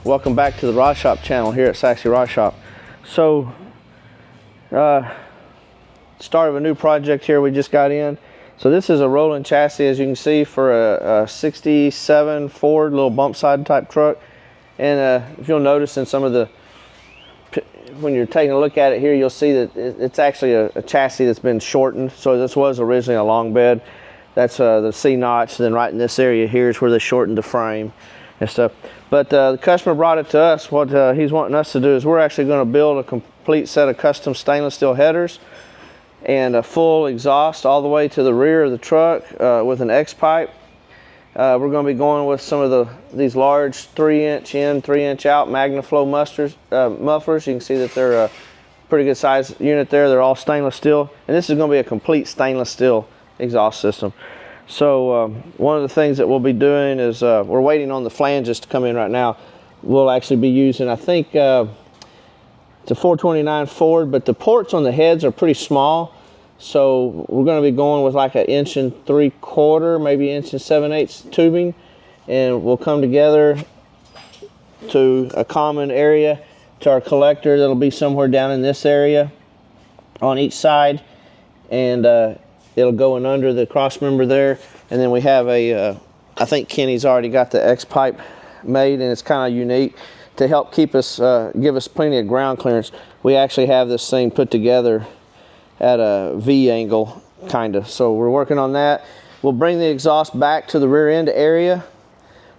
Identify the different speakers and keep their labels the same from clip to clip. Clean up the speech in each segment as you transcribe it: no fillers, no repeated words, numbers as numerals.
Speaker 1: Welcome back to the Rod Shop channel here at Saxy Rod Shop. So, start of a new project here we just got in. So this is a rolling chassis, as you can see, for a 67 Ford little bump side type truck. And if you'll notice in some of the, when you're taking a look at it here, you'll see that it's actually a chassis that's been shortened. So this was originally a long bed. That's the C notch. Then right in this area here is where they shortened the frame and stuff. But the customer brought it to us. What he's wanting us to do is we're actually going to build a complete set of custom stainless steel headers and a full exhaust all the way to the rear of the truck with an X pipe. We're going to be going with some of these large 3-inch in, 3-inch out MagnaFlow mufflers. You can see that they're a pretty good size unit there. They're all stainless steel, and this is going to be a complete stainless steel exhaust system. So one of the things that we'll be doing is we're waiting on the flanges to come in right now. We'll actually be using, I think it's a 429 Ford, but the ports on the heads are pretty small. So we're going to be going with like an 1 3/4, maybe 1 7/8 tubing, and we'll come together to a common area to our collector that'll be somewhere down in this area on each side, and it'll go in under the cross member there. And then we have a I think Kenny's already got the X pipe made, and it's kind of unique to help keep us give us plenty of ground clearance. We actually have this thing put together at a V angle kind of, so we're working on that. We'll bring the exhaust back to the rear end area,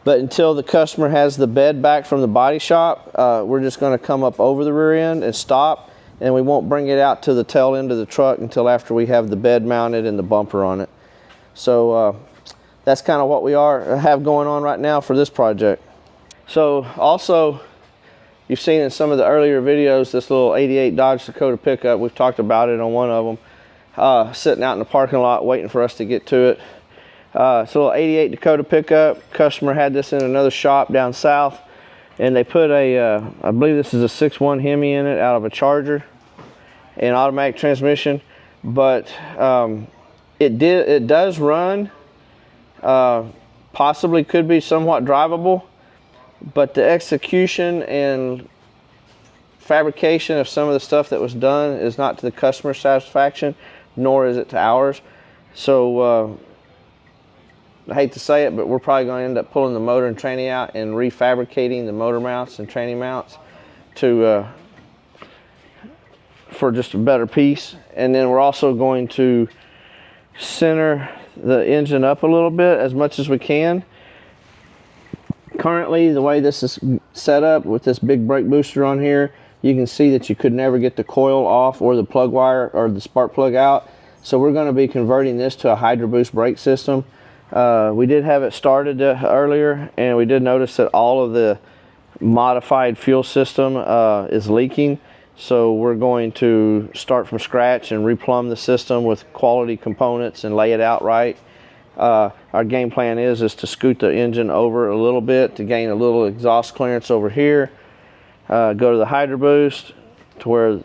Speaker 1: but until the customer has the bed back from the body shop, we're just going to come up over the rear end and stop, and we won't bring it out to the tail end of the truck until after we have the bed mounted and the bumper on it. So that's kind of what we have going on right now for this project. So also, you've seen in some of the earlier videos this little 88 Dodge Dakota pickup. We've talked about it on one of them, sitting out in the parking lot waiting for us to get to it. It's a little 88 Dakota pickup. Customer had this in another shop down south, and they put a I believe this is a 6.1 Hemi in it out of a Charger and automatic transmission, but it does run, possibly could be somewhat drivable, but the execution and fabrication of some of the stuff that was done is not to the customer's satisfaction, nor is it to ours. So I hate to say it, but we're probably going to end up pulling the motor and tranny out and refabricating the motor mounts and tranny mounts to for just a better piece. And then we're also going to center the engine up a little bit as much as we can. Currently, the way this is set up with this big brake booster on here, you can see that you could never get the coil off or the plug wire or the spark plug out. So we're going to be converting this to a Hydro Boost brake system. We did have it started earlier, and we did notice that all of the modified fuel system is leaking. So we're going to start from scratch and replumb the system with quality components and lay it out right. Our game plan is to scoot the engine over a little bit to gain a little exhaust clearance over here, go to the Hydro Boost to where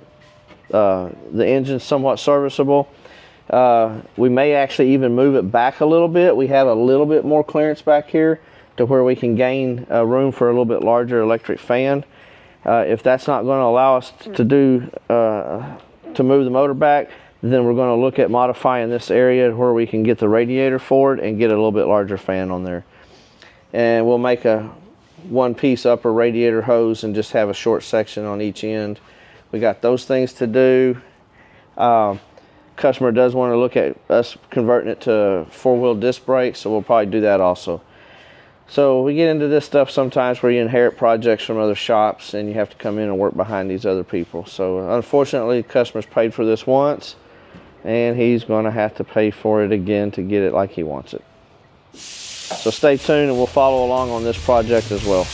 Speaker 1: the engine's somewhat serviceable. We may actually even move it back a little bit. We have a little bit more clearance back here to where we can gain room for a little bit larger electric fan. If that's not going to allow us to move the motor back, then we're going to look at modifying this area where we can get the radiator forward and get a little bit larger fan on there. And we'll make a one-piece upper radiator hose and just have a short section on each end. We got those things to do. Customer does want to look at us converting it to 4-wheel disc brakes, so we'll probably do that also. So we get into this stuff sometimes where you inherit projects from other shops and you have to come in and work behind these other people. So unfortunately, the customer's paid for this once, and he's going to have to pay for it again to get it like he wants it. So stay tuned and we'll follow along on this project as well.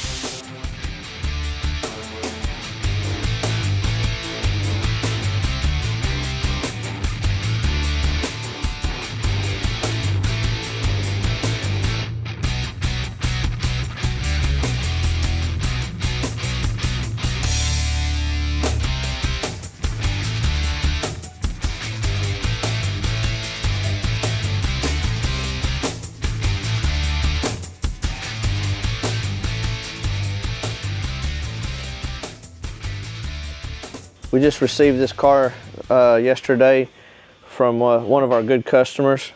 Speaker 1: We just received this car yesterday from one of our good customers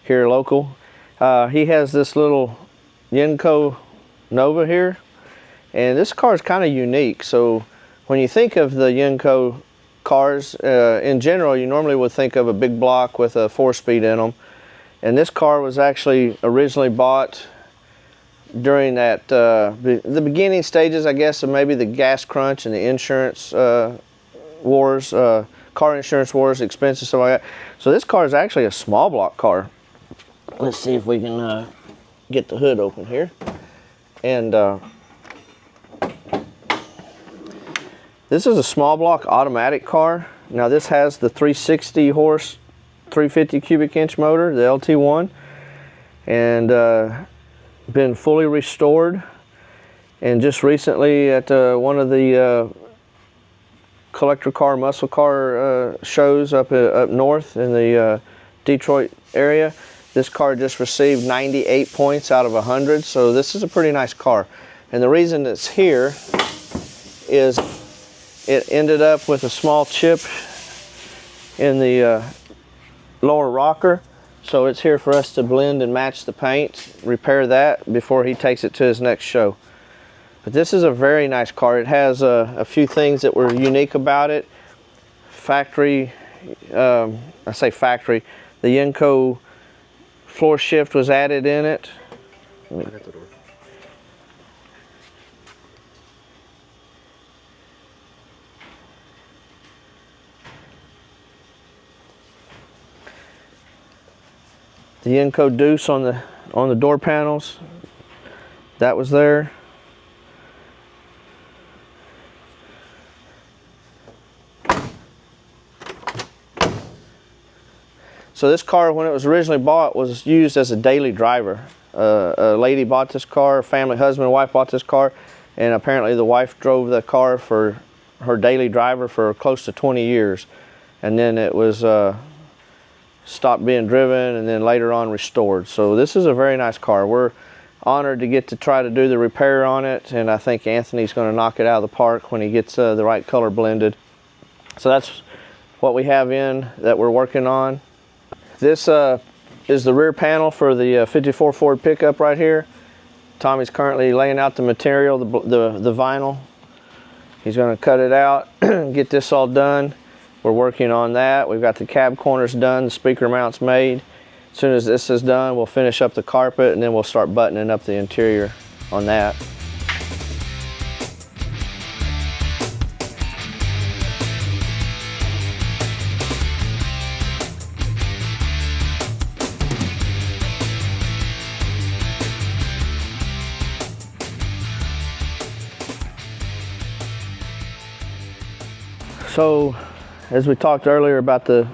Speaker 1: here local. He has this little Yenko Nova here, and this car is kind of unique. So when you think of the Yenko cars, in general, you normally would think of a big block with a 4-speed in them. And this car was actually originally bought during that the beginning stages, I guess, of maybe the gas crunch and the insurance wars, car insurance wars, expenses, stuff like that. So this car is actually a small block car. Let's see if we can get the hood open here. And this is a small block automatic car. Now this has the 360 horse, 350 cubic inch motor, the LT1, and been fully restored. And just recently at one of the collector car, muscle car shows up north in the Detroit area, this car just received 98 points out of 100. So this is a pretty nice car. And the reason it's here is it ended up with a small chip in the lower rocker. So it's here for us to blend and match the paint, repair that before he takes it to his next show. But this is a very nice car. It has a few things that were unique about it. Factory, I say factory, the Yenko floor shift was added in it. The Yenko deuce on the door panels, that was there. So this car, when it was originally bought, was used as a daily driver. A lady bought this car, family, husband and wife bought this car, and apparently the wife drove the car for her daily driver for close to 20 years. And then it was stopped being driven and then later on restored. So this is a very nice car. We're honored to get to try to do the repair on it, and I think Anthony's going to knock it out of the park when he gets the right color blended. So that's what we have in that we're working on. This is the rear panel for the 54 Ford pickup right here. Tommy's currently laying out the material, the vinyl. He's going to cut it out and get this all done. We're working on that. We've got the cab corners done, the speaker mounts made. As soon as this is done, we'll finish up the carpet and then we'll start buttoning up the interior on that. So, as we talked earlier about the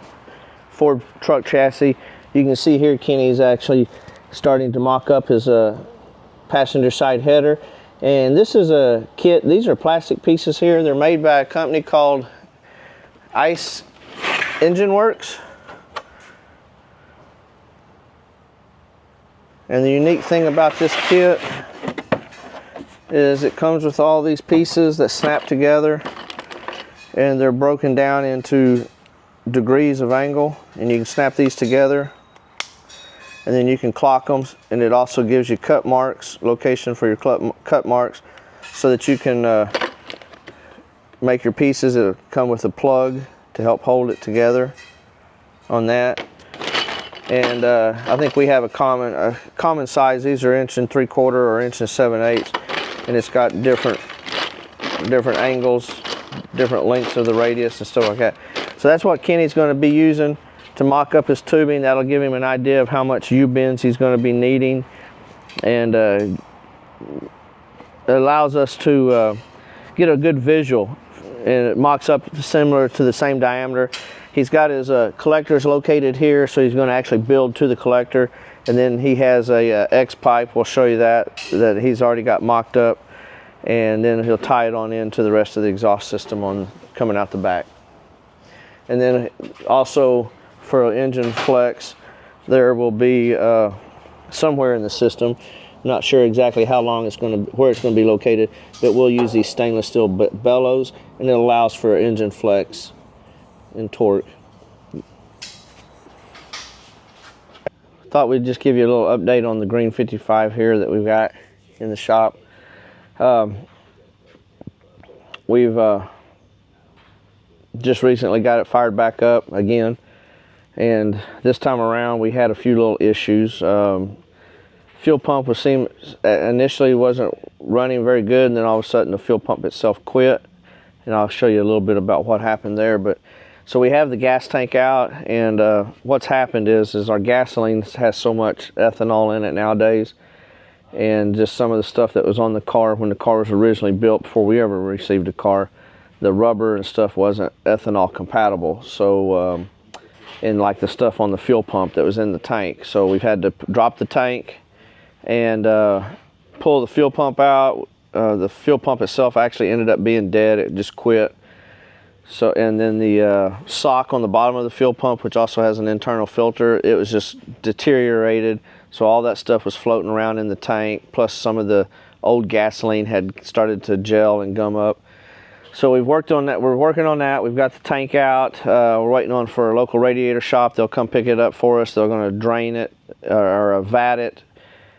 Speaker 1: Ford truck chassis, you can see here Kenny's actually starting to mock up his passenger side header. And this is a kit. These are plastic pieces here. They're made by a company called Ice Engine Works. And the unique thing about this kit is it comes with all these pieces that snap together, and they're broken down into degrees of angle, and you can snap these together and then you can clock them, and it also gives you cut marks, location for your cut marks, so that you can make your pieces. It'll come with a plug to help hold it together on that. And I think we have a common size. These are 1 3/4 or 1 7/8, and it's got different angles, different lengths of the radius and stuff like that. So that's what Kenny's going to be using to mock up his tubing. That'll give him an idea of how much U-bends he's going to be needing, and it allows us to get a good visual. And it mocks up similar to the same diameter. He's got his collectors located here, so he's going to actually build to the collector, and then he has a X pipe. We'll show you that he's already got mocked up, and then he'll tie it on into the rest of the exhaust system coming out the back. And then also for engine flex, there will be somewhere in the system, I'm not sure exactly how long where it's going to be located, but we'll use these stainless steel bellows, and it allows for engine flex and torque. Thought we'd just give you a little update on the green 55 here that we've got in the shop. We've just recently got it fired back up again, and this time around we had a few little issues. Fuel pump initially wasn't running very good, and then all of a sudden the fuel pump itself quit, and I'll show you a little bit about what happened there. But so we have the gas tank out, and what's happened is our gasoline has so much ethanol in it nowadays, and just some of the stuff that was on the car when the car was originally built, before we ever received a car, the rubber and stuff wasn't ethanol compatible. So and like the stuff on the fuel pump that was in the tank, so we've had to drop the tank and pull the fuel pump out. The fuel pump itself actually ended up being dead. It just quit. So, and then the sock on the bottom of the fuel pump, which also has an internal filter, it was just deteriorated. So all that stuff was floating around in the tank, plus some of the old gasoline had started to gel and gum up. So we've worked on that. We're working on that. We've got the tank out. We're waiting for a local radiator shop. They'll come pick it up for us. They're going to drain it or vat it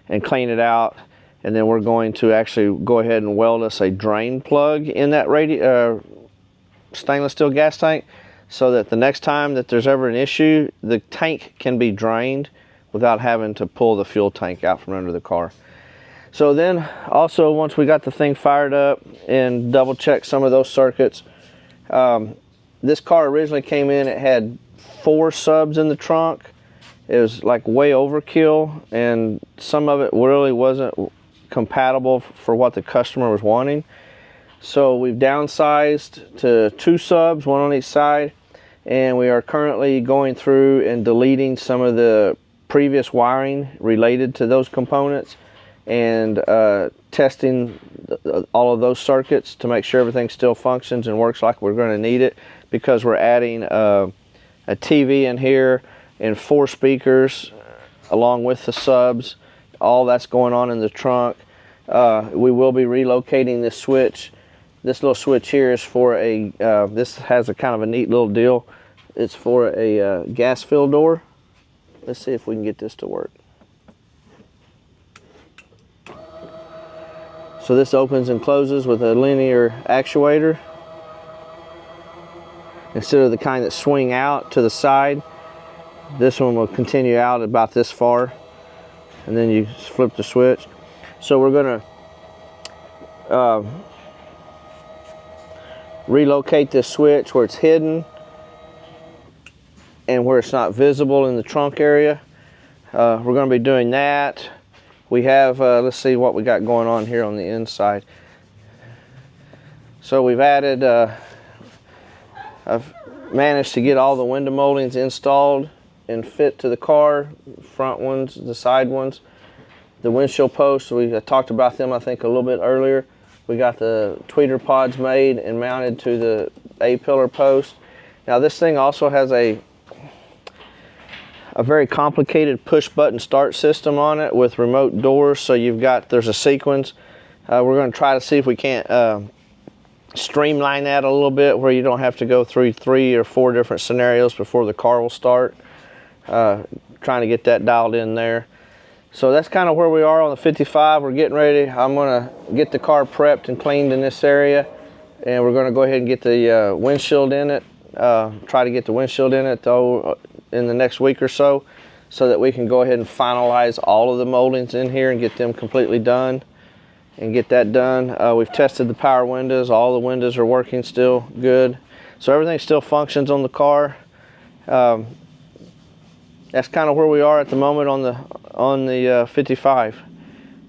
Speaker 1: and clean it out. And then we're going to actually go ahead and weld us a drain plug in that stainless steel gas tank, so that the next time that there's ever an issue, the tank can be drained without having to pull the fuel tank out from under the car. So then also, once we got the thing fired up and double checked some of those circuits, this car originally came in, it had 4 subs in the trunk. It was like way overkill, and some of it really wasn't compatible for what the customer was wanting. So we've downsized to 2 subs, 1 on each side, and we are currently going through and deleting some of the previous wiring related to those components, and testing all of those circuits to make sure everything still functions and works like we're going to need it, because we're adding a TV in here and 4 speakers along with the subs. All that's going on in the trunk. We will be relocating this switch. This little switch here is for this has a kind of a neat little deal. It's for a gas fill door. Let's see if we can get this to work. So this opens and closes with a linear actuator, instead of the kind that swing out to the side. This one will continue out about this far, and then you flip the switch. So we're going to relocate this switch where it's hidden and where it's not visible in the trunk area. We're going to be doing that. We have, let's see what we got going on here on the inside. So we've added, I've managed to get all the window moldings installed and fit to the car, front ones, the side ones. The windshield posts, we talked about them I think a little bit earlier. We got the tweeter pods made and mounted to the A-pillar post. Now this thing also has a very complicated push button start system on it with remote doors. So there's a sequence. We're going to try to see if we can't streamline that a little bit, where you don't have to go through 3 or 4 different scenarios before the car will start. Trying to get that dialed in there. So that's kind of where we are on the 55. We're getting ready. I'm going to get the car prepped and cleaned in this area, and we're going to go ahead and get the windshield in it. Try to get the windshield in it though in the next week or so that we can go ahead and finalize all of the moldings in here and get them completely done and get that done. We've tested the power windows. All the windows are working still good. So everything still functions on the car. That's kind of where we are at the moment on the 55.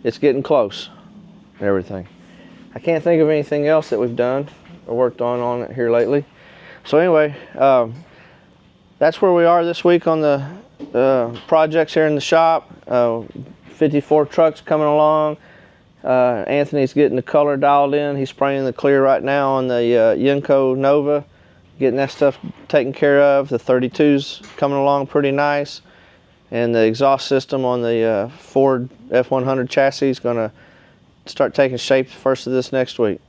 Speaker 1: It's getting close, everything. I can't think of anything else that we've done or worked on it here lately. So anyway, that's where we are this week on the projects here in the shop. 54 trucks coming along. Anthony's getting the color dialed in. He's spraying the clear right now on the Yenko Nova, getting that stuff taken care of. The 32's coming along pretty nice, and the exhaust system on the Ford F100 chassis is going to start taking shape the first of this next week.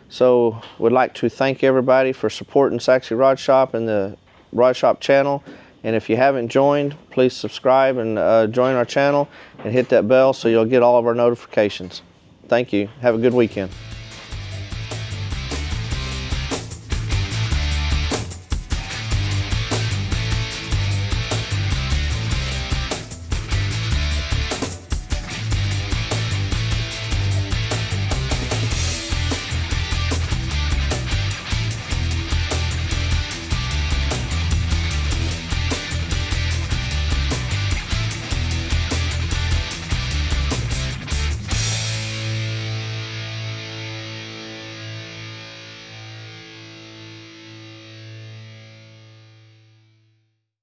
Speaker 1: So would like to thank everybody for supporting Saxy Rod Shop and the Rod Shop channel. And if you haven't joined, please subscribe and join our channel and hit that bell so you'll get all of our notifications. Thank you. Have a good weekend.